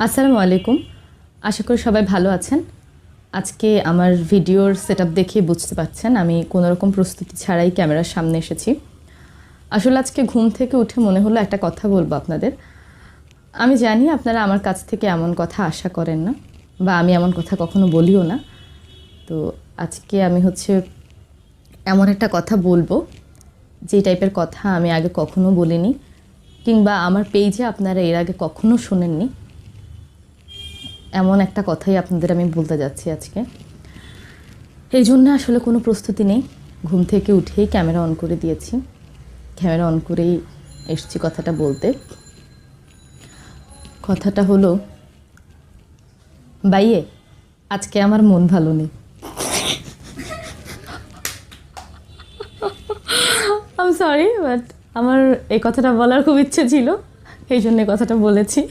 আসসালামু আলাইকুম। আশা করি সবাই ভালো আছেন। আজকে আমার ভিডিওর সেটআপ দেখে বুঝতে পারছেন আমি কোনো রকম প্রস্তুতি ছাড়াই ক্যামেরার সামনে এসেছি। আসলে আজকে ঘুম থেকে উঠে মনে হলো একটা কথা বলবো আপনাদের। আমি জানি আপনারা আমার কাছ থেকে এমন কথা আশা করেন না, বা আমি এমন কথা কখনো বলিও না। তো আজকে আমি এমন একটা কথা বলবো যে টাইপের কথা আমি আগে কখনো বলিনি, কিংবা আমার পেজে আপনারা এর আগে কখনো শোনেননি। এমন একটা কথাই আপনাদের আমি বলতে যাচ্ছি আজকে। এই জন্য আসলে কোনো প্রস্তুতি নেই, ঘুম থেকে উঠেই ক্যামেরা অন করে দিয়েছি, ক্যামেরা অন করেই এসছি কথাটা বলতে। কথাটা হলো, বাইয়ে আজকে আমার মন ভালো নেই। আই এম সরি, বাট আমার এই কথাটা বলার খুব ইচ্ছে ছিল, এই জন্য কথাটা বলেছি।